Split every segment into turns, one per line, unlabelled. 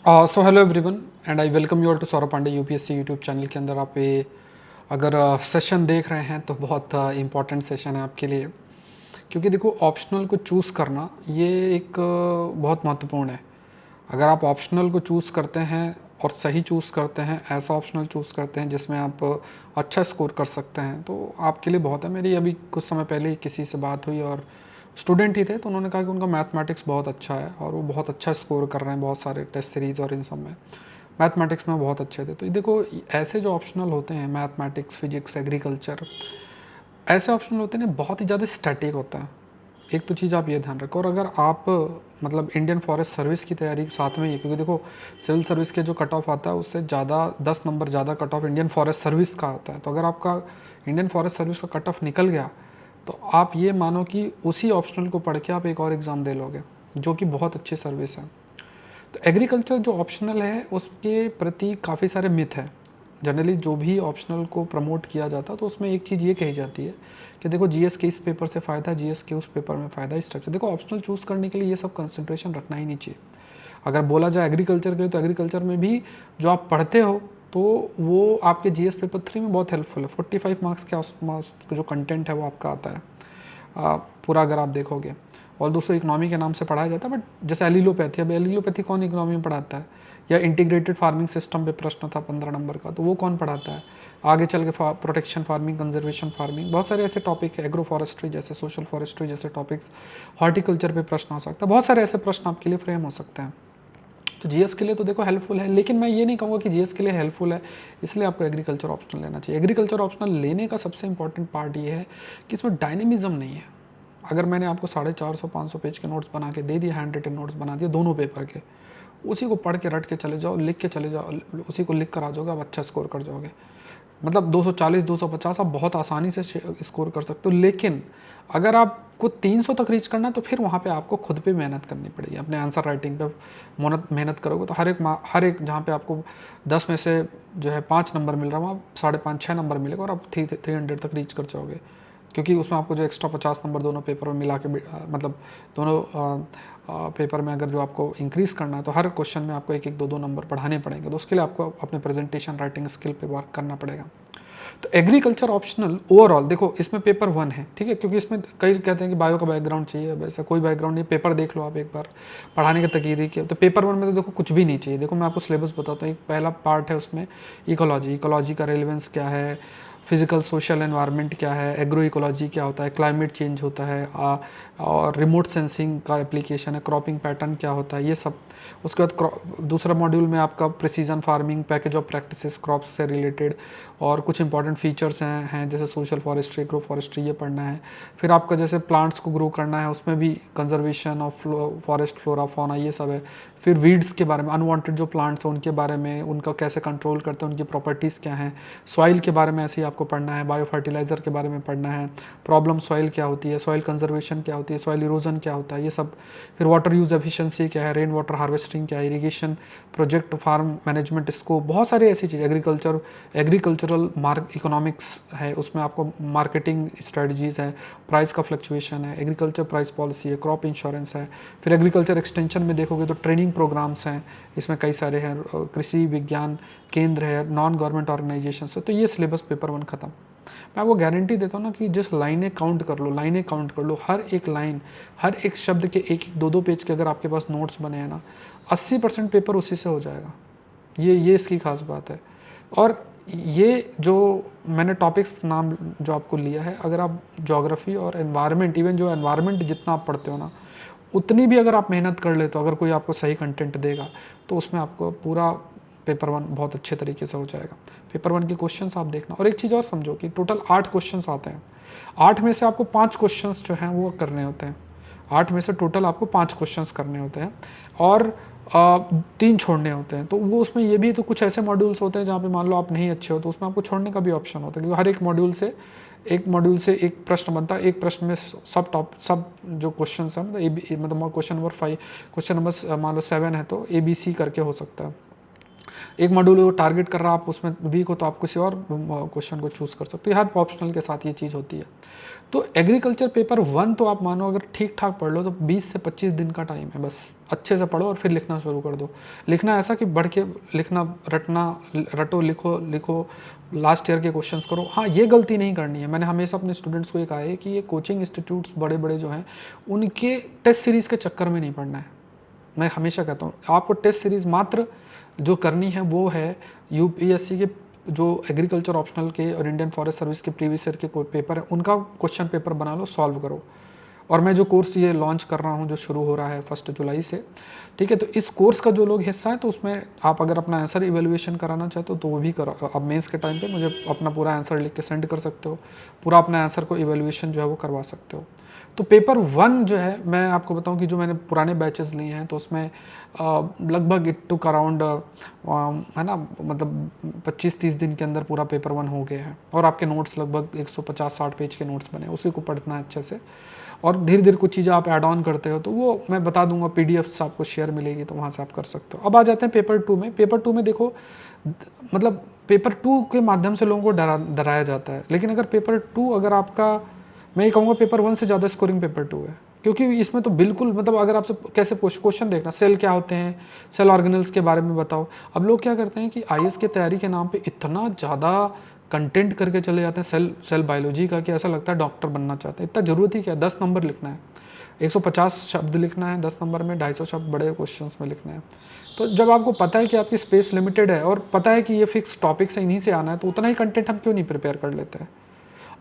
So hello everyone and I welcome you all to Saurabh Pandey UPSC YouTube channel के अंदर आप ये अगर सेशन देख रहे हैं तो बहुत इम्पॉर्टेंट सेशन है आपके लिए, क्योंकि देखो ऑप्शनल को चूज़ करना ये एक बहुत महत्वपूर्ण है। अगर आप ऑप्शनल को चूज़ करते हैं और सही चूज़ करते हैं, ऐसा ऑप्शनल चूज़ करते हैं जिसमें आप अच्छा स्कोर कर सकते हैं, तो आपके लिए बहुत है। मेरी अभी कुछ समय पहले ही किसी से बात हुई और स्टूडेंट ही थे, तो उन्होंने कहा कि उनका मैथमेटिक्स बहुत अच्छा है और वो बहुत अच्छा स्कोर कर रहे हैं बहुत सारे टेस्ट सीरीज़ और इन सब में मैथमेटिक्स में बहुत अच्छे थे। तो ये देखो, ऐसे जो ऑप्शनल होते हैं मैथमेटिक्स, फिजिक्स, एग्रीकल्चर, ऐसे ऑप्शनल होते हैं ना, बहुत ही ज़्यादा स्टैटिक होता है। एक तो चीज़ आप ये ध्यान रखो। और अगर आप मतलब इंडियन फॉरेस्ट सर्विस की तैयारी साथ में ही है, क्योंकि देखो सिविल सर्विस के जो कट ऑफ आता है उससे ज़्यादा 10 नंबर ज़्यादा cut off Indian forest service का होता है। तो अगर आपका इंडियन फॉरेस्ट सर्विस का कट ऑफ निकल गया तो आप ये मानो कि उसी ऑप्शनल को पढ़ के आप एक और एग्ज़ाम दे लोगे, जो कि बहुत अच्छी सर्विस है। तो एग्रीकल्चर जो ऑप्शनल है उसके प्रति काफ़ी सारे मिथ हैं। जनरली जो भी ऑप्शनल को प्रमोट किया जाता है तो उसमें एक चीज़ ये कही जाती है कि देखो जीएस के इस पेपर से फ़ायदा है, जीएस के उस पेपर में फ़ायदा है, स्ट्रक्चर। देखो ऑप्शनल चूज़ करने के लिए ये सब कंसंट्रेशन रखना ही नहीं चाहिए। अगर बोला जाए एग्रीकल्चर के लिए, तो एग्रीकल्चर में भी जो आप पढ़ते हो तो वो आपके जीएस पेपर 3 में बहुत हेल्पफुल है। 45 मार्क्स के आसपास जो कंटेंट है वो आपका आता है पूरा, अगर आप देखोगे। और दोस्तों इकोनॉमी के नाम से पढ़ाया जाता है, बट जैसे एलिलोपैथी, अब एलिलोपैथी कौन इकोनॉमी में पढ़ाता है? या इंटीग्रेटेड फार्मिंग सिस्टम पे प्रश्न था 15 नंबर का, तो वो कौन पढ़ाता है? आगे चल के प्रोटेक्शन फार्मिंग, कंजर्वेशन फार्मिंग, बहुत सारे ऐसे टॉपिक है, एग्रो फॉरेस्ट्री जैसे, सोशल फॉरेस्ट्री जैसे टॉपिक्स, हॉर्टिकल्चर पे प्रश्न आ सकता है। बहुत सारे ऐसे प्रश्न आपके लिए फ्रेम हो सकते हैं। तो जीएस के लिए तो देखो हेल्पफुल है, लेकिन मैं ये नहीं कहूँगा कि जीएस के लिए हेल्पफुल है इसलिए आपको एग्रीकल्चर ऑप्शनल लेना चाहिए। एग्रीकल्चर ऑप्शनल लेने का सबसे इंपॉर्टेंट पार्ट ये है कि इसमें डायनेमिज्म नहीं है। अगर मैंने आपको 450-500 पेज के नोट्स बना के दे दिए, हैंड रिटन नोट्स बना दिए दोनों पेपर के, उसी को पढ़ के रट के चले जाओ, लिख के चले जाओ, उसी को लिख कर आ जाओगे, आप अच्छा स्कोर कर जाओगे। मतलब 240 250 आप बहुत आसानी से स्कोर कर सकते हो। लेकिन अगर आपको 300 तक रीच करना है तो फिर वहाँ पे आपको खुद पे मेहनत करनी पड़ेगी, अपने आंसर राइटिंग पे मेहनत करोगे तो हर एक जहाँ पे आपको 10 में से जो है 5 नंबर मिल रहा है वहाँ 5.5-6 नंबर मिलेगा और आप 300 तक रीच कर जाओगे। क्योंकि उसमें आपको जो एक्स्ट्रा 50 नंबर दोनों पेपर में मिला के मतलब दोनों पेपर में अगर जो आपको इंक्रीज़ करना है तो हर क्वेश्चन में आपको एक एक दो दो नंबर बढ़ाने पड़ेंगे। तो उसके लिए आपको अपने प्रेजेंटेशन राइटिंग स्किल पे वर्क करना पड़ेगा। तो एग्रीकल्चर ऑप्शनल ओवरऑल देखो इसमें पेपर 1 है, ठीक है, क्योंकि इसमें कई कहते हैं कि बायो का बैकग्राउंड चाहिए, वैसा कोई बैकग्राउंड नहीं, पेपर देख लो आप एक बार पढ़ाने के तरीके। तो पेपर 1 में तो देखो कुछ भी नहीं चाहिए। देखो मैं आपको सिलेबस बताता हूँ। एक पहला पार्ट है उसमें इकोलॉजी का रेलिवेंस क्या है, फिजिकल सोशल एनवायरनमेंट क्या है, एग्रो इकोलॉजी क्या होता है, क्लाइमेट चेंज होता है, और रिमोट सेंसिंग का एप्लीकेशन है, क्रॉपिंग पैटर्न क्या होता है, ये सब। उसके बाद दूसरा मॉड्यूल में आपका precision farming, package of practices crops से रिलेटेड, और कुछ इंपॉर्टेंट फीचर्स हैं जैसे सोशल फॉरेस्ट्री, एग्रो फॉरेस्ट्री, ये पढ़ना है। फिर आपका जैसे प्लांट्स को ग्रो करना है उसमें भी conservation of forest flora fauna, ये सब है। फिर वीड्स के बारे में, अनवांटेड जो प्लांट्स हैं उनके बारे में, उनका कैसे कंट्रोल करते हैं, उनकी प्रॉपर्टीज़ क्या हैं। सॉइल के बारे में ऐसे ही आपको पढ़ना है, बायो फर्टिलाइज़र के बारे में पढ़ना है, प्रॉब्लम सॉइल क्या होती है, सॉइल कंजर्वेशन क्या होती है, सॉइल इरोजन क्या होता है, ये सब। फिर वाटर यूज़ एफिशिएंसी क्या है, रेन वाटर हार्वेस्टिंग क्या है, irrigation project, farm management scope, बहुत सारी ऐसी चीज़। एग्रीकल्चरल इकोनॉमिक्स है, उसमें आपको मार्केटिंग स्ट्रेटजीज़ है, प्राइस का फ्लक्चुएशन है, एग्रीकल्चर प्राइस पॉलिसी है, क्रॉप इंश्योरेंस है। फिर एग्रीकल्चर एक्सटेंशन में देखोगे तो ट्रेनिंग प्रोग्राम्स हैं, इसमें कई सारे हैं, कृषि विज्ञान केंद्र है, नॉन गवर्नमेंट ऑर्गेनाइजेशन है। तो ये सिलेबस पेपर 1 खत्म। मैं आपको गारंटी देता हूँ ना कि जिस लाइनें काउंट कर लो, लाइनें काउंट कर लो, हर एक लाइन, हर एक शब्द के एक एक दो दो पेज के अगर आपके पास नोट्स बने हैं ना, 80% पेपर उसी से हो जाएगा। ये इसकी खास बात है। और ये जो मैंने टॉपिक्स नाम जो आपको लिया है, अगर आप ज्योग्राफी और एनवायरनमेंट, इवन जो एनवायरनमेंट जितना आप पढ़ते हो ना, उतनी भी अगर आप मेहनत कर ले तो अगर कोई आपको सही कंटेंट देगा तो उसमें आपको पूरा पेपर 1 बहुत अच्छे तरीके से हो जाएगा। पेपर 1 के क्वेश्चंस आप देखना। और एक चीज़ और समझो कि टोटल 8 क्वेश्चंस आते हैं। 8 में से आपको 5 क्वेश्चंस जो हैं वो करने होते हैं। 8 में से टोटल आपको 5 क्वेश्चंस करने होते हैं और 3 छोड़ने होते हैं। तो वो उसमें ये भी तो कुछ ऐसे मॉड्यूल्स होते हैं जहाँ पे मान लो आप नहीं अच्छे हो तो उसमें आपको छोड़ने का भी ऑप्शन होता है, क्योंकि हर एक मॉड्यूल से एक प्रश्न बनता है। एक प्रश्न में सब जो क्वेश्चन है, मतलब क्वेश्चन नंबर 5, क्वेश्चन नंबर मान लो 7 है तो ABC करके हो सकता है। एक मॉड्यूल वो टारगेट कर रहा है, आप उसमें वीक हो तो आप किसी और क्वेश्चन को चूज़ कर सकते हो। हर ऑप्शनल के साथ ये चीज़ होती है। तो एग्रीकल्चर पेपर 1 तो आप मानो अगर ठीक ठाक पढ़ लो तो 20 से 25 दिन का टाइम है, बस अच्छे से पढ़ो और फिर लिखना शुरू कर दो। लिखना ऐसा कि बढ़ के लिखना, रटो, लिखो लिखो, लास्ट ईयर के क्वेश्चंस करो। हाँ, ये गलती नहीं करनी है। मैंने हमेशा अपने स्टूडेंट्स को ये कहा है कि ये कोचिंग इंस्टीट्यूट्स बड़े बड़े जो हैं उनके टेस्ट सीरीज़ के चक्कर में नहीं पढ़ना है। मैं हमेशा कहता हूँ आपको टेस्ट सीरीज़ मात्र जो करनी है वो है यूपीएससी के जो एग्रीकल्चर ऑप्शनल के और इंडियन फॉरेस्ट सर्विस के प्रीवियस ईयर के कोई पेपर है उनका क्वेश्चन पेपर बना लो, सॉल्व करो। और मैं जो कोर्स ये लॉन्च कर रहा हूँ जो शुरू हो रहा है 1 जुलाई से, ठीक है, तो इस कोर्स का जो लोग हिस्सा है तो उसमें आप अगर अपना आंसर इवेल्युएशन कराना चाहते हो तो वो भी करो। अब मेंस के टाइम पे मुझे अपना पूरा आंसर लिख के सेंड कर सकते हो, पूरा अपना आंसर को इवेल्युएशन जो है वो करवा सकते हो। तो पेपर 1 जो है मैं आपको बताऊं कि जो मैंने पुराने बैचेस लिए हैं तो उसमें लगभग इट टुक अराउंड है ना, मतलब 25-30 दिन के अंदर पूरा पेपर 1 हो गया है। और आपके नोट्स लगभग 150-60 पेज के नोट्स बने, उसी को पढ़ना है अच्छे से। और धीरे धीरे कुछ चीज़ें आप ऐड ऑन करते हो तो वो मैं बता दूंगा, पीडीएफ्स आपको शेयर मिलेगी तो वहाँ से आप कर सकते हो। अब आ जाते हैं पेपर 2 में। पेपर 2 में देखो, मतलब पेपर 2 के माध्यम से लोगों को डराया जाता है, लेकिन अगर पेपर 2 अगर आपका, मैं ये कहूँगा पेपर 1 से ज़्यादा स्कोरिंग पेपर 2 है। क्योंकि इसमें तो बिल्कुल, मतलब अगर आपसे कैसे क्वेश्चन देखना, सेल क्या होते हैं, सेल ऑर्गेनल्स के बारे में बताओ। अब लोग क्या करते हैं कि आईएएस की तैयारी के नाम पे इतना ज़्यादा कंटेंट करके चले जाते हैं सेल बायोलॉजी का कि ऐसा लगता है डॉक्टर बनना चाहते हैं। इतना ज़रूरत ही क्या है, 10 नंबर लिखना है, 150 शब्द लिखना है 10 नंबर में, 250 शब्द बड़े क्वेश्चंस में लिखना है। तो जब आपको पता है कि आपकी स्पेस लिमिटेड है और पता है कि ये फिक्स टॉपिक से इन्हीं से आना है, तो उतना ही कंटेंट हम क्यों नहीं प्रिपेयर कर लेते हैं।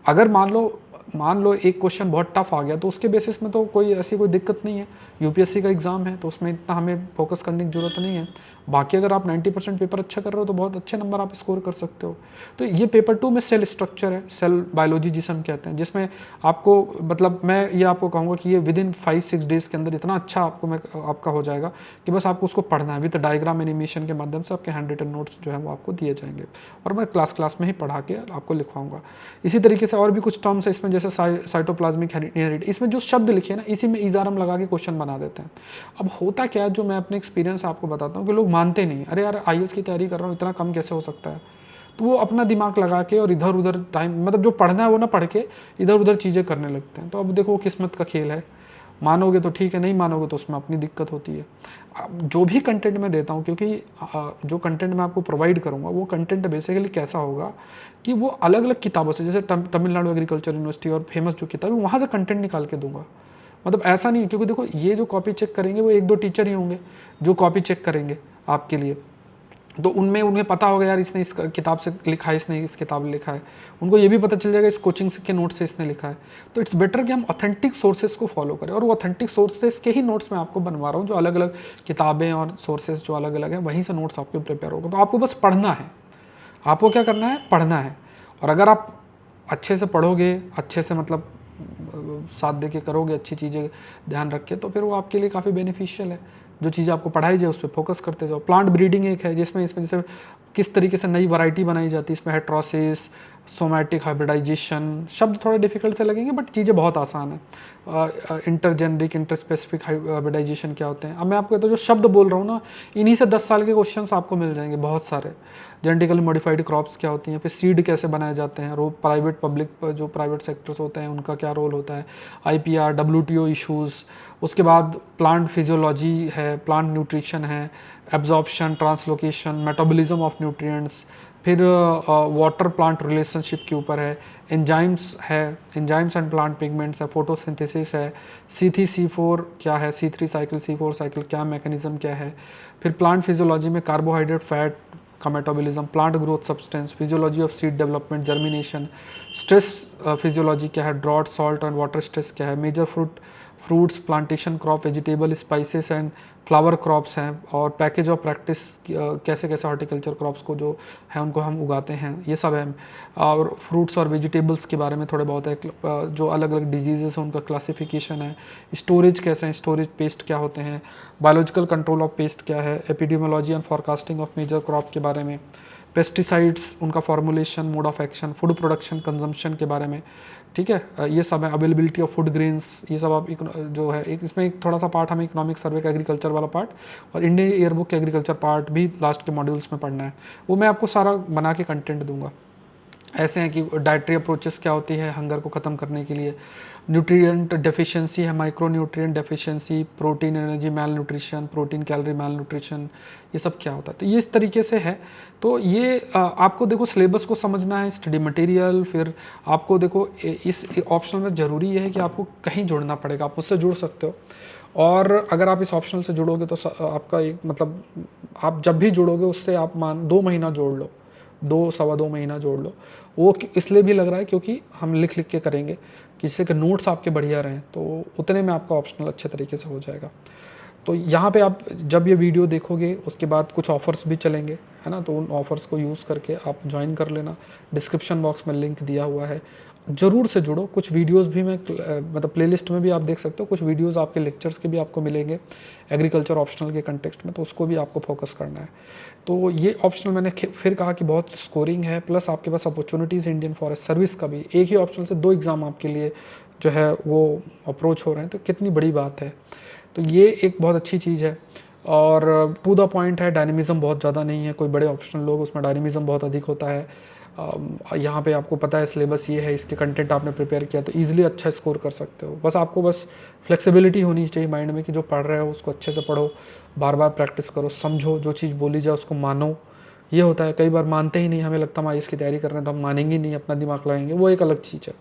अगर मान लो एक क्वेश्चन बहुत टफ आ गया तो उसके बेसिस में तो कोई ऐसी कोई दिक्कत नहीं है, यूपीएससी का एग्जाम है तो उसमें इतना हमें फोकस करने की जरूरत नहीं है। बाकी अगर आप 90% पेपर अच्छा कर रहे हो तो बहुत अच्छे नंबर आप स्कोर कर सकते हो। तो ये पेपर 2 में सेल स्ट्रक्चर है, सेल बायोलॉजी जिसे हम कहते हैं, जिसमें आपको, मतलब मैं ये आपको कहूँगा कि ये विद इन 5-6 डेज़ के अंदर इतना अच्छा आपका हो जाएगा कि बस आपको उसको पढ़ना है। विद डायग्राम एनिमेशन के माध्यम से आपके हैंड रिटन नोट्स जो है वो आपको दिए जाएंगे और मैं क्लास में ही पढ़ा के आपको लिखवाऊंगा। इसी तरीके से और भी कुछ टर्म्स है इसमें, जैसे साइटोप्लाज्मिक हेरिडिटी, इसमें जो शब्द लिखे हैं ना इसी में इजारम लगा के क्वेश्चन बना देते हैं। अब होता क्या है, जो मैं अपने एक्सपीरियंस आपको बताता हूँ कि लोग मानते नहीं, अरे यार आईएएस की तैयारी कर रहा हूँ इतना कम कैसे हो सकता है। तो वो अपना दिमाग लगा के और इधर उधर टाइम, मतलब जो पढ़ना है वो ना पढ़ के इधर उधर चीज़ें करने लगते हैं। तो अब देखो किस्मत का खेल है, मानोगे तो ठीक है, नहीं मानोगे तो उसमें अपनी दिक्कत होती है। जो भी कंटेंट मैं देता हूँ, क्योंकि जो कंटेंट मैं आपको प्रोवाइड करूँगा वो कंटेंट बेसिकली कैसा होगा कि वो अलग अलग किताबों से, जैसे तमिलनाडु एग्रीकल्चर यूनिवर्सिटी और फेमस जो किताब है वहाँ से कंटेंट निकाल के दूंगा। मतलब ऐसा नहीं, क्योंकि देखो ये जो कॉपी चेक करेंगे वो 1-2 टीचर ही होंगे जो कॉपी चेक करेंगे आपके लिए। तो उनमें उन्हें पता होगा यार इसने इस किताब से लिखा है, इसने इस किताब में लिखा है, उनको ये भी पता चल जाएगा इस कोचिंग के नोट्स से इसने लिखा है। तो इट्स बेटर कि हम ऑथेंटिक सोर्सेज को फॉलो करें, और वो ऑथेंटिक सोर्सेज के ही नोट्स मैं आपको बनवा रहा हूँ, जो अलग अलग किताबें और सोर्सेज जो अलग अलग हैं वहीं से नोट्स आपके प्रिपेयर होगा। तो आपको बस पढ़ना है, आपको क्या करना है, पढ़ना है। और अगर आप अच्छे से पढ़ोगे, अच्छे से मतलब साथ दे के करोगे, अच्छी चीज़ें ध्यान रख के, तो फिर वो आपके लिए काफ़ी बेनिफिशियल है। जो चीज़ें आपको पढ़ाई जाए उस पर फोकस करते जाओ। प्लांट ब्रीडिंग एक है जिसमें जैसे किस तरीके से नई वैरायटी बनाई जाती है, इसमें हेट्रोसिस, सोमैटिक हाइब्रिडाइजेशन, शब्द थोड़े डिफिकल्ट से लगेंगे बट चीज़ें बहुत आसान है। इंटरजेनरिक इंटरस्पेसिफिक हाइब्रिडाइजेशन क्या होते हैं। अब मैं आपको तो जो शब्द बोल रहा हूँ ना, इन्हीं से 10 साल के क्वेश्चंस आपको मिल जाएंगे बहुत सारे। जेनेटिकली मॉडिफाइड क्रॉप्स क्या होती हैं, फिर सीड कैसे बनाए जाते हैं, प्राइवेट पब्लिक जो प्राइवेट सेक्टर्स होते हैं उनका क्या रोल होता है, आईपीआर, डब्ल्यूटीओ इश्यूज़। उसके बाद प्लांट फिजियोलॉजी है, प्लांट न्यूट्रिशन है, absorption, translocation, metabolism of nutrients, फिर वाटर प्लांट रिलेशनशिप के ऊपर है, एंजाइम्स है, एंजाइम्स एंड प्लांट पिगमेंट्स है, फोटोसिंथेसिस है, C3C4 क्या है, C3 साइकिल, C4 साइकिल क्या मैकेनिज्म क्या है, फिर प्लांट फिजियोलॉजी में कार्बोहाइड्रेट, फैट का metabolism, plant growth substance, physiology of seed development, germination, stress physiology क्या है, drought, salt and water stress क्या है, major fruits, plantation crop, vegetable, spices and flower crops हैं, और पैकेज ऑफ प्रैक्टिस कैसे कैसे हॉर्टिकल्चर क्रॉप्स को जो है उनको हम उगाते हैं, ये सब है। और फ्रूट्स और वेजिटेबल्स के बारे में थोड़े बहुत है, जो अलग अलग डिजीज़ेस हैं उनका क्लासिफिकेशन है, स्टोरेज कैसे हैं, स्टोरेज पेस्ट क्या होते हैं, बायोलॉजिकल कंट्रोल ऑफ पेस्ट क्या है, epidemiology and forecasting of major crop के बारे में, पेस्टिसाइड्स, उनका formulation, mode of action, food production, consumption के बारे में, ठीक है, ये सब है। अवेलेबिलिटी ऑफ फूड ग्रेन्स, ये सब आप जो है एक इसमें एक थोड़ा सा पार्ट हमें इकोनॉमिक सर्वे का एग्रीकल्चर वाला पार्ट और इंडियन ईयरबुक के एग्रीकल्चर पार्ट भी लास्ट के मॉड्यूल्स में पढ़ना है। वो मैं आपको सारा बना के कंटेंट दूंगा। ऐसे हैं कि डाइटरी अप्रोचेस क्या होती है हंगर को ख़त्म करने के लिए, न्यूट्रिएंट डेफिशिएंसी है, micronutrient deficiency, protein energy malnutrition, protein calorie malnutrition, ये सब क्या होता है। तो ये इस तरीके से है। तो ये आपको देखो सिलेबस को समझना है, स्टडी मटेरियल, फिर आपको देखो इस ऑप्शनल में ज़रूरी ये है कि आपको कहीं जुड़ना पड़ेगा। आप मुझसे जुड़ सकते हो, और अगर आप इस ऑप्शनल से जुड़ोगे तो आपका एक मतलब आप जब भी जुड़ोगे उससे आप 2 महीना जोड़ लो, 2 सवा 2 महीना जोड़ लो। वो इसलिए भी लग रहा है क्योंकि हम लिख लिख के करेंगे, किसी के नोट्स आपके बढ़िया रहें, तो उतने में आपका ऑप्शनल अच्छे तरीके से हो जाएगा। तो यहाँ पे आप जब ये वीडियो देखोगे उसके बाद कुछ ऑफ़र्स भी चलेंगे, है ना, तो उन ऑफ़र्स को यूज़ करके आप ज्वाइन कर लेना। डिस्क्रिप्शन बॉक्स में लिंक दिया हुआ है, ज़रूर से जुड़ो। कुछ वीडियोस भी मैं मतलब प्लेलिस्ट में भी आप देख सकते हो, कुछ वीडियोस आपके लेक्चर्स के भी आपको मिलेंगे एग्रीकल्चर ऑप्शनल के कंटेक्स्ट में, तो उसको भी आपको फोकस करना है। तो ये ऑप्शनल मैंने फिर कहा कि बहुत स्कोरिंग है, प्लस आपके पास अपॉर्चुनिटीज़ इंडियन फॉरेस्ट सर्विस का भी, एक ही ऑप्शनल से 2 एग्ज़ाम आपके लिए जो है वो अप्रोच हो रहे हैं, तो कितनी बड़ी बात है। तो ये एक बहुत अच्छी चीज़ है, और टू द पॉइंट है, डायनेमिज़म बहुत ज़्यादा नहीं है। कोई बड़े ऑप्शनल लोग उसमें डायनेमिज़म बहुत अधिक होता है। यहाँ पे आपको पता है सिलेबस ये है, इसके कंटेंट आपने प्रिपेयर किया तो ईजिली अच्छा स्कोर कर सकते हो। बस आपको बस फ्लेक्सिबिलिटी होनी चाहिए माइंड में कि जो पढ़ रहे हो उसको अच्छे से पढ़ो, बार बार प्रैक्टिस करो, समझो, जो चीज़ बोली जाए उसको मानो। ये होता है, कई बार मानते ही नहीं, हमें लगता है हम इसकी तैयारी कर रहे हैं तो हम मानेंगे नहीं, अपना दिमाग लगाएंगे, वो एक अलग चीज़ है।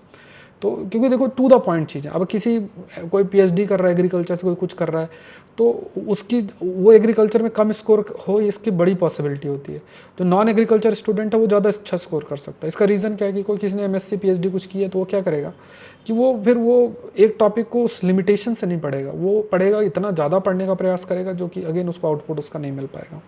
तो क्योंकि देखो टू द पॉइंट चीज़ है। अब किसी कोई पीएचडी कर रहा है एग्रीकल्चर से, कोई कुछ कर रहा है, तो उसकी वो एग्रीकल्चर में कम स्कोर हो, इसकी बड़ी पॉसिबिलिटी होती है। जो नॉन एग्रीकल्चर स्टूडेंट है वो ज़्यादा अच्छा स्कोर कर सकता है। इसका रीज़न क्या है कि कोई किसी ने एमएससी पीएचडी कुछ की है तो वो क्या करेगा कि वो फिर वो एक टॉपिक को उस लिमिटेशन से नहीं पढ़ेगा, वो पढ़ेगा, इतना ज़्यादा पढ़ने का प्रयास करेगा जो कि अगेन उसको आउटपुट उसका नहीं मिल पाएगा।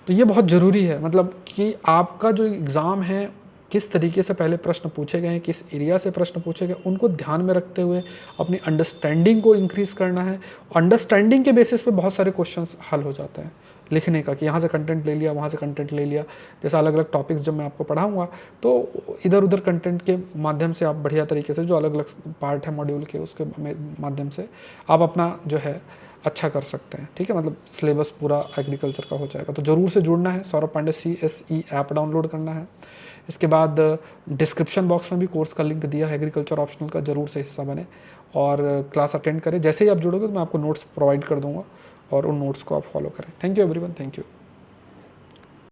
तो ये बहुत ज़रूरी है, मतलब कि आपका जो एग्ज़ाम है किस तरीके से पहले प्रश्न पूछे गए हैं, किस एरिया से प्रश्न पूछे गए, उनको ध्यान में रखते हुए अपनी अंडरस्टैंडिंग को इंक्रीज़ करना है। अंडरस्टैंडिंग के बेसिस पे बहुत सारे क्वेश्चंस हल हो जाते हैं लिखने का, कि यहाँ से कंटेंट ले लिया, वहाँ से कंटेंट ले लिया। जैसे अलग अलग टॉपिक्स जब मैं आपको पढ़ाऊँगा तो इधर उधर कंटेंट के माध्यम से आप बढ़िया तरीके से जो अलग अलग पार्ट है मॉड्यूल के उसके माध्यम से आप अपना जो है अच्छा कर सकते हैं। ठीक है, मतलब सिलेबस पूरा एग्रीकल्चर का हो जाएगा। तो ज़रूर से जुड़ना है, Saurabh Pandey CSE app download करना है। इसके बाद डिस्क्रिप्शन बॉक्स में भी कोर्स का लिंक दिया है एग्रीकल्चर ऑप्शनल का, ज़रूर से हिस्सा बने और क्लास अटेंड करें। जैसे ही आप जुड़ोगे तो मैं आपको नोट्स प्रोवाइड कर दूंगा और उन नोट्स को आप फॉलो करें। Thank you everyone, thank you.